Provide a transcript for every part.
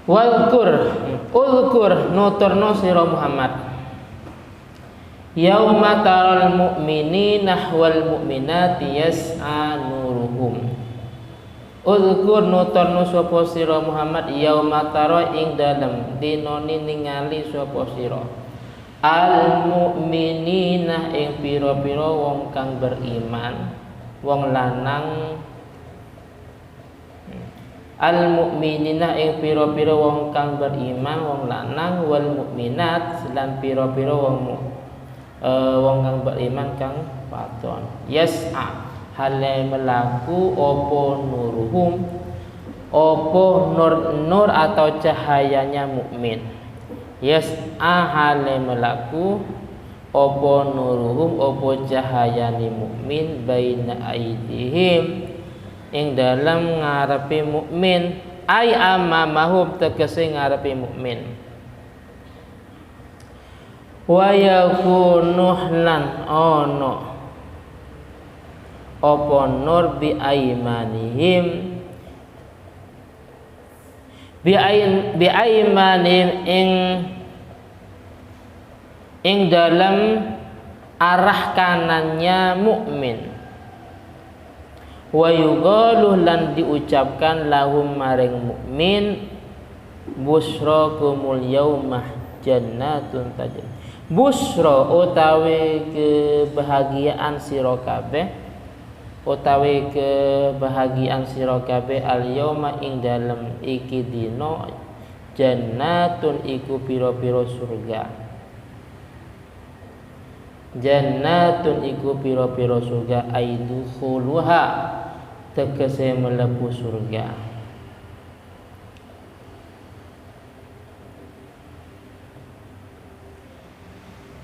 Ulkur nuturno sira Muhammad yauma taral mu'minina wal mu'minati yas'a nuruhum. Ulkur nuturno sapa sira Muhammad yauma tara ing dalem dinane ningali sapa sira al mu'minina ing pira-pira wong kang beriman, wong lanang. Al mu'minina ing pira-pira wong kang beriman, wong lanang, wal mu'minat lan pira-pira wong kang beriman kang wadon. Yas'a hale melaku opo nuruhum, opo nur atau cahayanya mukmin. Yas'a hale melaku opo nuruhum, opo cahayani mukmin baina aidihim ing dalam ngarepe mukmin, ai amamahum tegese ngarepe mukmin. Wa yakunu lan ono apa nur bi aimanihim bi aimanihim ing dalam arah kanannya mukmin. Wa yuqalu lan diucapkan lahum maring mukmin busrakumul yaumah jannatun tajri. Busra utawi kebahagiaan sira kabeh, utawi kebahagiaan sira kabeh al yauma ing dalem iki dina jannatun iku pira-pira surga. Jannatun iku pira-pira surga aidukhuluha tegese mlebu surga.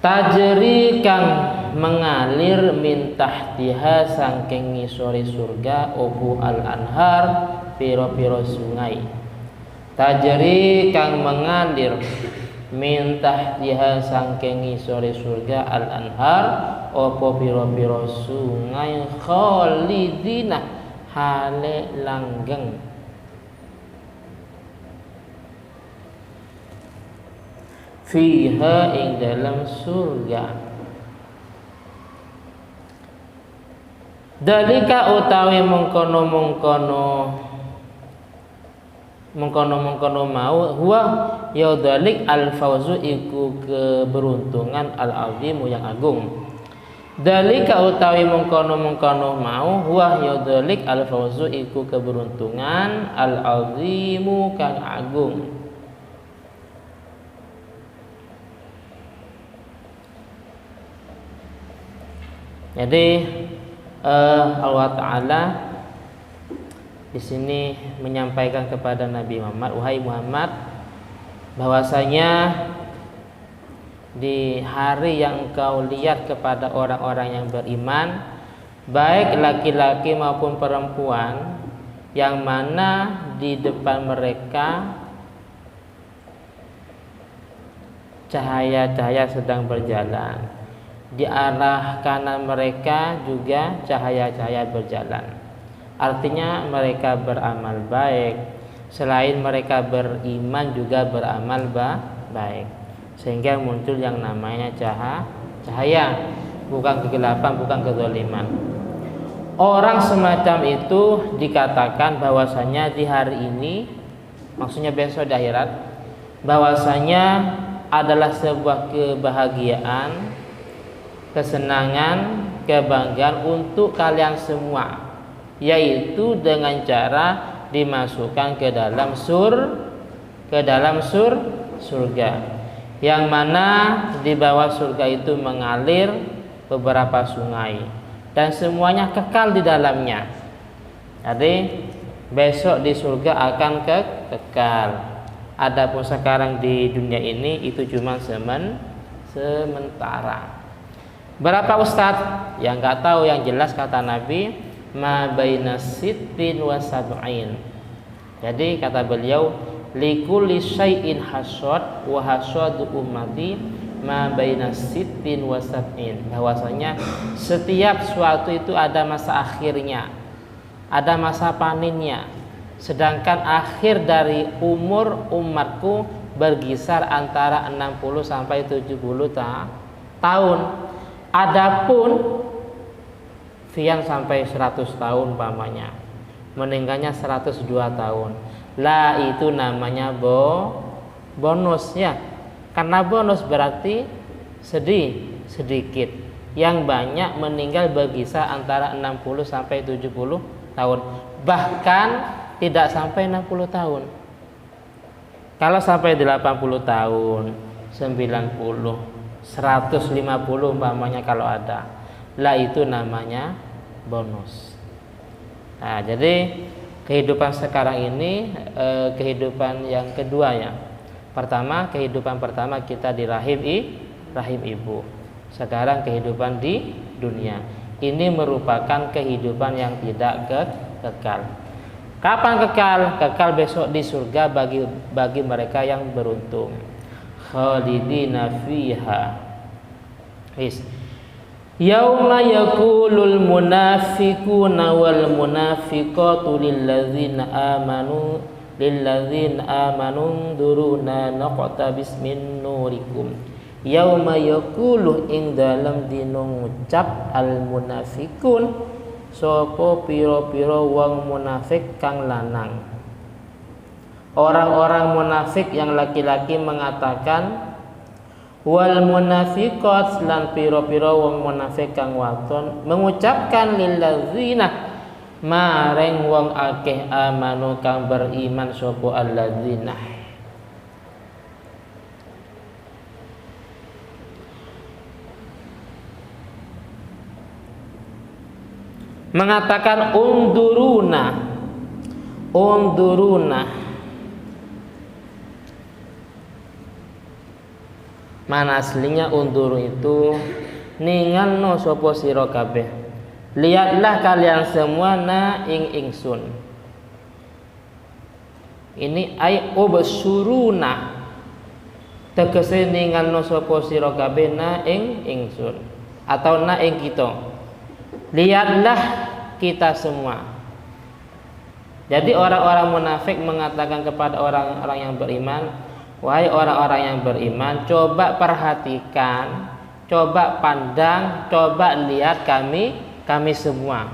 Tajri kang mengalir min tahtiha saking ngisore surga obu al anhar pira-pira sungai. Tajri kang mengalir min tahtiha saking ngisore surga al anhar opo pira-pira sungai khalidina hale langgeng. Fiha ing dalam surga. Dalika utawi mengkono mau huwa ya dalik al fauzu iku keberuntungan al azimu yang agung. Dalika utawi mengkono mau huwa ya dalik al fauzu iku keberuntungan al azimu kang agung. Jadi Allah Ta'ala di sini menyampaikan kepada Nabi Muhammad, wahai Muhammad, bahwasanya di hari yang engkau lihat kepada orang-orang yang beriman, baik laki-laki maupun perempuan, yang mana di depan mereka cahaya-cahaya sedang berjalan, di arah kanan mereka juga cahaya-cahaya berjalan. Artinya mereka beramal baik. Selain mereka beriman juga beramal baik, sehingga muncul yang namanya cahaya, bukan kegelapan, bukan kezaliman. Orang semacam itu dikatakan bahwasanya di hari ini, maksudnya besok di akhirat, bahwasanya adalah sebuah kebahagiaan, kesenangan, kebanggaan untuk kalian semua, yaitu dengan cara dimasukkan ke dalam surga, yang mana di bawah surga itu mengalir beberapa sungai dan semuanya kekal di dalamnya. Jadi besok di surga akan kekal. Adapun sekarang di dunia ini itu cuma sementara. Berapa ustadz? Yang nggak tahu, yang jelas kata Nabi ma baina sittin wa sab'in. Jadi kata beliau likulli syai'in hasad wa hasadu ummati ma baina sittin wa sab'in. Bahwasanya setiap suatu itu ada masa akhirnya, ada masa panennya. sedangkan akhir dari umur umatku berkisar antara 60 sampai 70 tahun. Adapun Fian sampai 100 tahun umpamanya, meninggalnya 102 tahun. Lah itu namanya bonus ya. Karena bonus berarti sedikit. Yang banyak meninggal berkisar antara 60 sampai 70 tahun. Bahkan tidak sampai 60 tahun. Kalau sampai 80 tahun, 90, 150 umpamanya kalau ada, lah itu namanya bonus. Nah, jadi kehidupan sekarang ini kehidupan yang kedua ya. Pertama, kehidupan pertama kita di rahim ibu. Sekarang kehidupan di dunia. Ini merupakan kehidupan yang tidak kekal. Kapan kekal? Kekal besok di surga bagi mereka yang beruntung. Khalidina fiha. Yauma yaqulul munafiquna wal munafiqatu lilladzina amanu duruna naqtabis min nurikum. Yauma yaqulu ing dalam dina ngucap al munafiqun sapa pira-pira wong munafik kang lanang. Orang-orang munafik yang laki-laki mengatakan, wal munafiqat lan pira-pira wong munafik kang wadon mengucapkan lilladzina maring wong akeh amanu kang beriman sapa alladzina. Mengatakan unduruna. Mana aslinya unduru itu ningalno sapa sira kabeh. Lihatlah kalian semua na ingsun. Ini ay ubsuruna. Tegese ningalno sapa sira kabeh na ingsun atau na ing kita. Lihatlah kita semua. Jadi orang-orang munafik mengatakan kepada orang-orang yang beriman, wahai orang-orang yang beriman, coba perhatikan, coba pandang, coba lihat kami semua.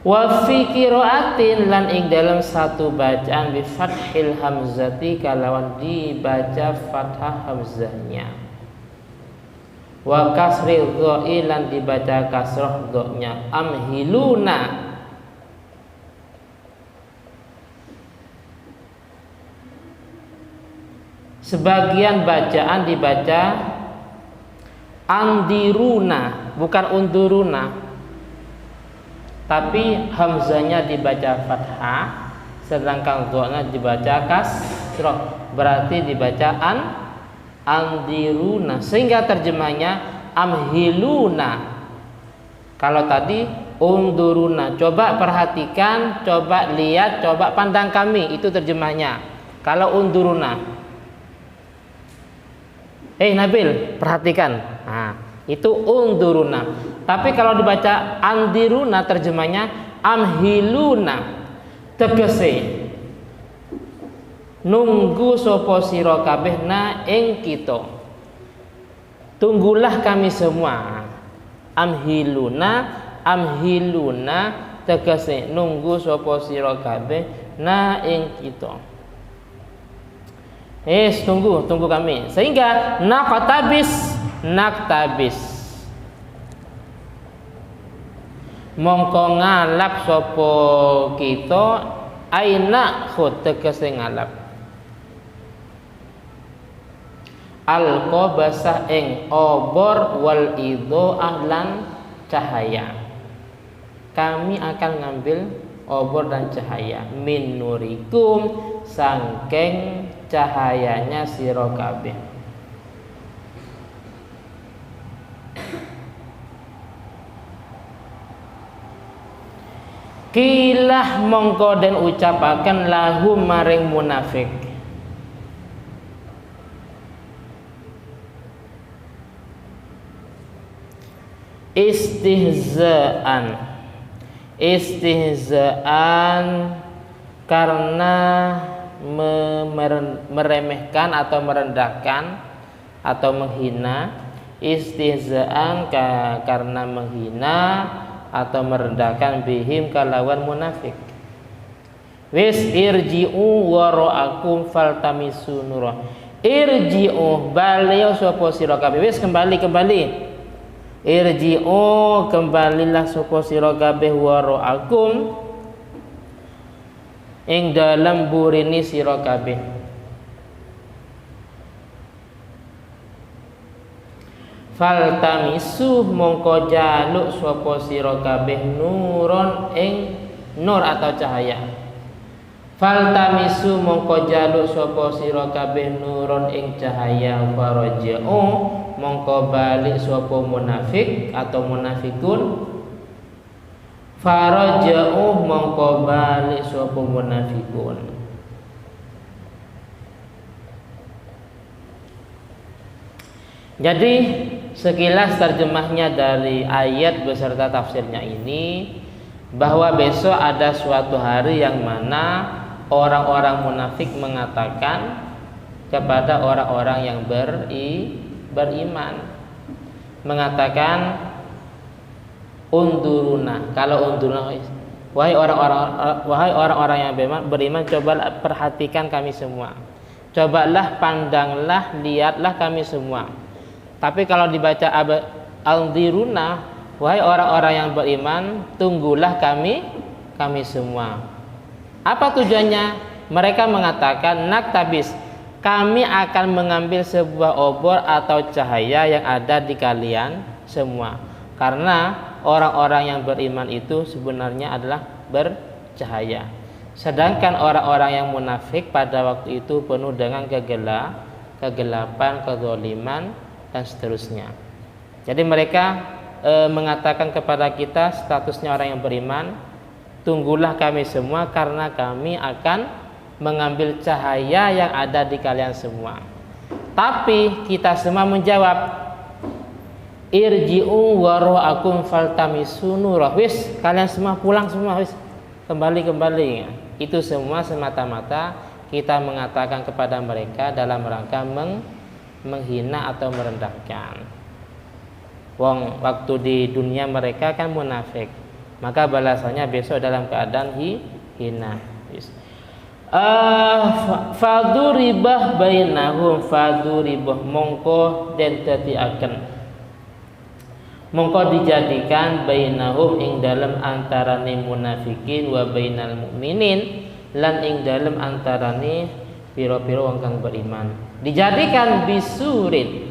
Wa fi qiraatin lan ing dalam satu bacaan bi fathil hamzati kalawan dibaca fathah hamzahnya. Wa kasril dha'i lan dibaca kasrah dha'nya. Amhiluna. Sebagian bacaan dibaca andiruna, bukan unduruna. Tapi hamzanya dibaca fathah, sedangkan dha'nya dibaca kasrah. Berarti dibaca andiruna, sehingga terjemahnya amhiluna. Kalau tadi unduruna, coba perhatikan, coba lihat, coba pandang kami, itu terjemahnya. Kalau unduruna, Nabil, perhatikan. Nah, itu unduruna. Tapi kalau dibaca andiruna, terjemahnya amhiluna. Tegese nunggu sapa sira kabeh na ing kita. Tunggulah kami semua. Amhiluna tegese nunggu sapa sira kabeh na ing kita. Tunggu kami. Sehingga naktabis mongko ngalap sapa kita aina khut tegese ngalap. Al-qabasah ing obor wal idho'ah lan cahaya. Kami akan ngambil obor dan cahaya min nurikum sangking cahayanya sira kabeh. Kilah mongko den ucapaken lahum maring munafik. Istihzaan istihzaan karena meremehkan atau merendahkan atau menghina, istihzaan karena menghina atau merendahkan bihim kalawan munafik. Wis irji'u wara'akum faltamisu nurah. Irji'u baliau sapa sira kabeh. Wis kembali. Irji'u kembalilah sapa sira kabeh wara'akum ing dalam burini sira kabeh. Faltamisu mongko jaluk sapa sira kabeh nuron ing nur atau cahaya. Faltamisu mongko jaluk sapa sira kabeh nuron ing cahaya. Faraja'u mongko balik sapa munafik atau munafikun. Faraja'u mongko balik sapa munafikun. Jadi sekilas terjemahnya dari ayat beserta tafsirnya ini, bahwa besok ada suatu hari yang mana orang-orang munafik mengatakan kepada orang-orang yang beriman, mengatakan unduruna. Kalau unduruna, wahai orang-orang yang beriman, cobalah perhatikan kami semua, cobalah pandanglah, lihatlah kami semua. Tapi kalau dibaca aldiruna, wahai orang-orang yang beriman, tunggulah kami semua. Apa tujuannya? Mereka mengatakan naktabis, kami akan mengambil sebuah obor atau cahaya yang ada di kalian semua. Karena orang-orang yang beriman itu sebenarnya adalah bercahaya. Sedangkan orang-orang yang munafik pada waktu itu penuh dengan kegelapan, kezaliman, dan seterusnya. Jadi mereka mengatakan kepada kita, statusnya orang yang beriman, tunggulah kami semua karena kami akan mengambil cahaya yang ada di kalian semua. Tapi kita semua menjawab, irji'u wara'akum faltamisu nurah. Wis, kalian semua pulang semua, wis, kembali. Itu semua semata-mata kita mengatakan kepada mereka dalam rangka menghina atau merendahkan. Wong waktu di dunia mereka kan munafik, maka balasannya besok dalam keadaan hina. Faduribah bainahum, faduribah mongko den dadiaken, mongko dijadikan bainahum ing dalam antarane munafikin wa bainal mukminin, lan ing dalam antarane pira-pira wong kang beriman, dijadikan bisurin.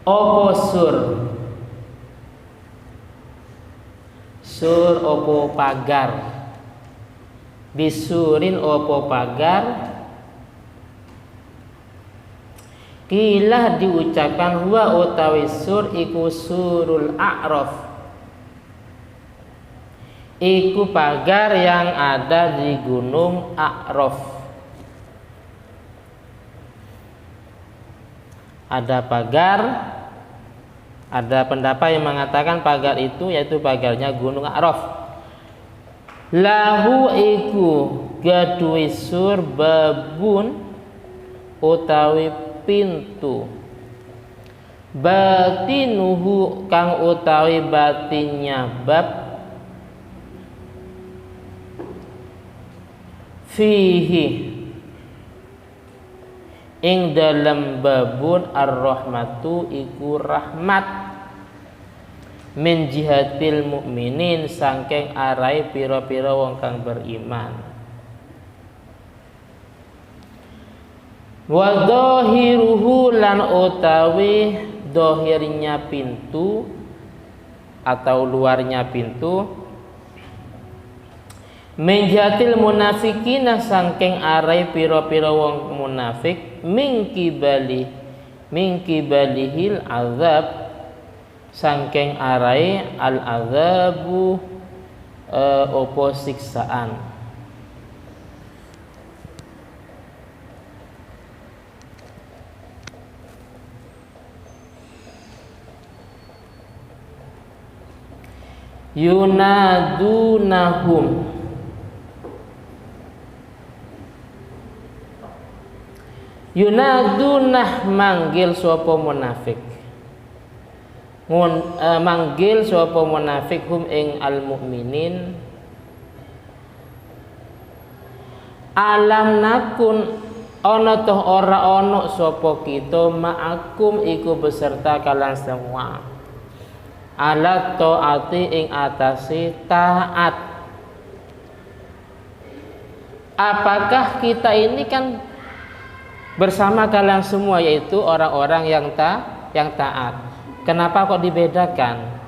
Opo sur opo pagar, bisurin opo pagar. Kilah diucapkan huwa utawi sur iku surul a'raf, iku pagar yang ada di gunung A'raf. Ada pagar, ada pendapat yang mengatakan pagar itu yaitu pagarnya gunung A'raf. Lahu iku gadui sur babun utawi pintu, batinuhu kang utawi batinnya bab, fihi ing dalam babun ar-rahmatu iku rahmat, min jihatil mukminin sangking arai pira-pira wong kang beriman. Wa dhahiruhu lan utawi dohirnya pintu atau luarnya pintu, menjatil munafikina sangking arai pira-pira wong munafik, mingki balihil azab sangking arai al azabu opo siksaan. yunadunahum yunadunah manggil sapa munafik manggil sapa munafik hum ing al mukminin alam nakun ana toh ora ana sapa kita ma'akum iku beserta kalian semua ala taati ing atase taat. Apakah kita ini kan bersama kalian semua, yaitu orang-orang yang taat. Kenapa kok dibedakan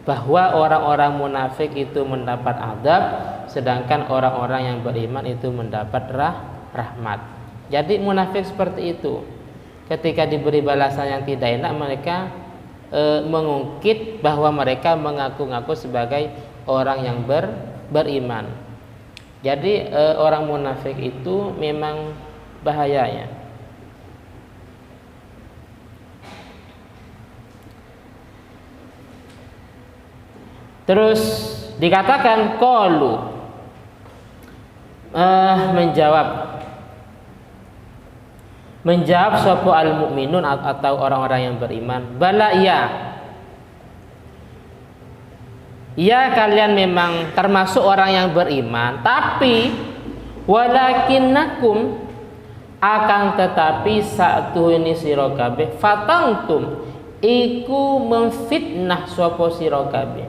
bahwa orang-orang munafik itu mendapat adab, sedangkan orang-orang yang beriman itu mendapat rahmat? Jadi munafik seperti itu, ketika diberi balasan yang tidak enak, mereka mengungkit bahwa mereka mengaku-ngaku sebagai orang yang beriman. Jadi orang munafik itu memang bahayanya. Terus dikatakan qalu, menjawab sapa al mukminun atau orang-orang yang beriman, bala ya kalian memang termasuk orang yang beriman, tapi walakinnakum akan tetapi satuhune sira kabeh fatangtum iku memfitnah sapa sira kabeh.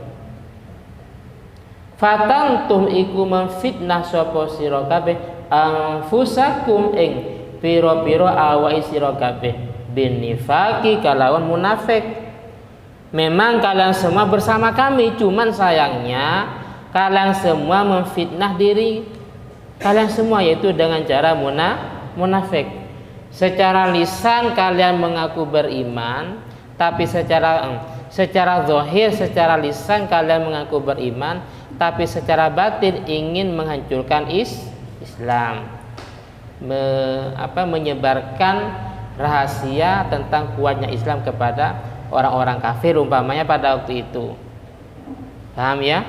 Fatangtum iku memfitnah sapa sira kabeh anfusakum ing pira-pira awake sira kabeh binifaqi kalawan munafik. Memang kalian semua bersama kami, cuman sayangnya kalian semua memfitnah diri kalian semua, yaitu dengan cara munafik. Secara lisan kalian mengaku beriman, tapi secara zahir, secara lisan kalian mengaku beriman, tapi secara batin ingin menghancurkan Islam, menyebarkan rahasia tentang kuatnya Islam kepada orang-orang kafir umpamanya pada waktu itu. Paham ya?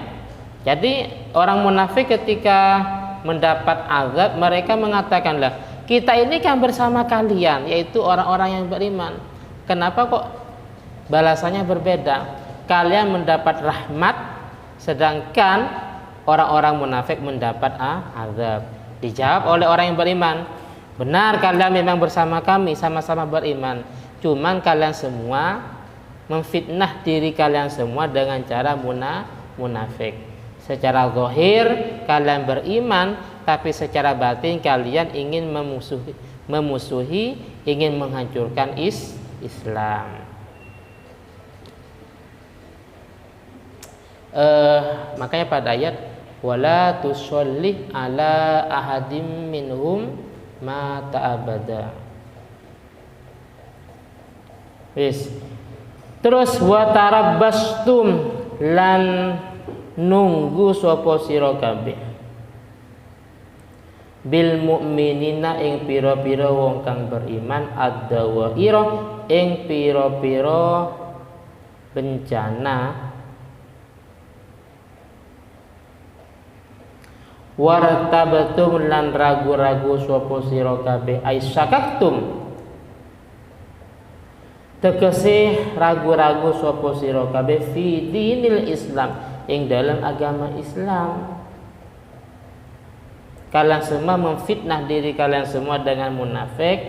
Jadi orang munafik ketika mendapat azab, mereka mengatakanlah, kita ini kan bersama kalian, yaitu orang-orang yang beriman. Kenapa kok balasannya berbeda? Kalian mendapat rahmat, sedangkan orang-orang munafik mendapat azab. Dijawab oleh orang yang beriman, benar kalian memang bersama kami, sama-sama beriman, cuman kalian semua memfitnah diri kalian semua dengan cara munafik. Secara zahir kalian beriman, tapi secara batin kalian ingin memusuhi, ingin menghancurkan Islam. Makanya pada ayat wala tusolli ala ahadim minhum mata abada. Terus wa tarabbastum lan nunggu sapa sira kabeh bil mukminina ing pira-pira wong kang beriman ad-dawaira ing pira-pira bencana wartabatum lan ragu-ragu sapa sira kabeh aisyakaktum tegese ragu-ragu sapa sira kabeh fi dinil Islam ing dalam agama Islam. Kalian semua memfitnah diri kalian semua dengan munafik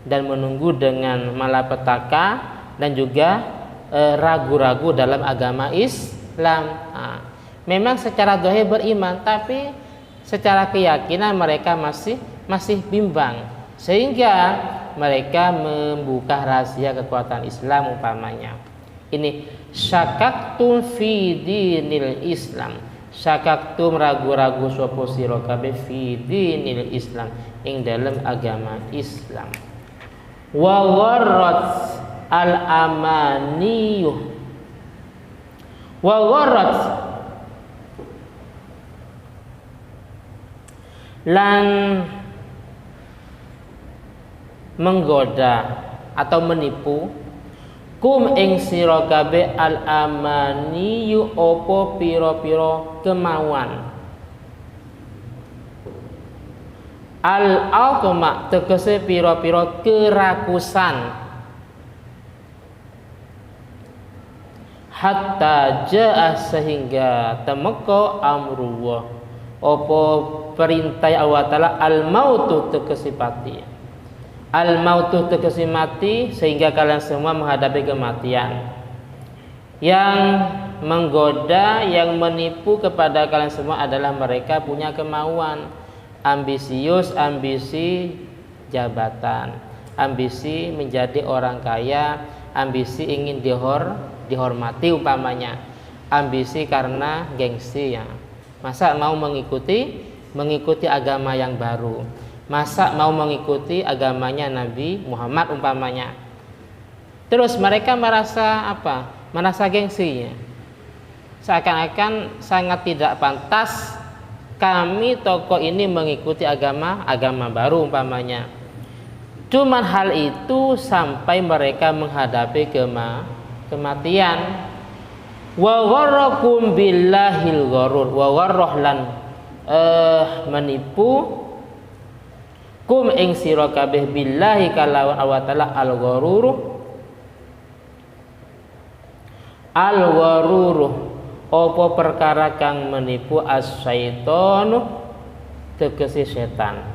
dan menunggu dengan malapetaka dan juga ragu-ragu dalam agama Islam. Memang secara zahir beriman, tapi secara keyakinan mereka masih bimbang, sehingga mereka membuka rahasia kekuatan Islam umpamanya. Ini syakaktum fi dinil Islam, syakaktum ragu-ragu sapa sira kabeh fi dinil Islam ing dalam agama Islam. Wa gharrat al amaniyuh wa gharrat lan menggoda atau menipu kum ing sira kabeh al amaniyu apa pira-pira kemauan. Al aqma tegese pira-pira kerakusan. Hatta jaa sehingga temeka amrullah apa perintah Allah Ta'ala al mautu tegese mati. Al mautu tegese mati sehingga kalian semua menghadapi kematian. Yang menggoda, yang menipu kepada kalian semua adalah mereka punya kemauan, ambisius, ambisi jabatan, ambisi menjadi orang kaya, ambisi ingin dihormati umpamanya, ambisi karena gengsi ya. Masa mau mengikuti agama yang baru, masa mau mengikuti agamanya Nabi Muhammad umpamanya. Terus mereka merasa apa? Merasa gengsinya. Seakan-akan sangat tidak pantas kami tokoh ini mengikuti agama baru umpamanya. Cuman hal itu sampai mereka menghadapi kematian. Wa gharrakum billahil gharur, wa gharrahlan menipu kum ing sira kabeh billahi kalawan Allah Ta'ala al gharur apa perkara kang menipu as-syaitanu tegese setan.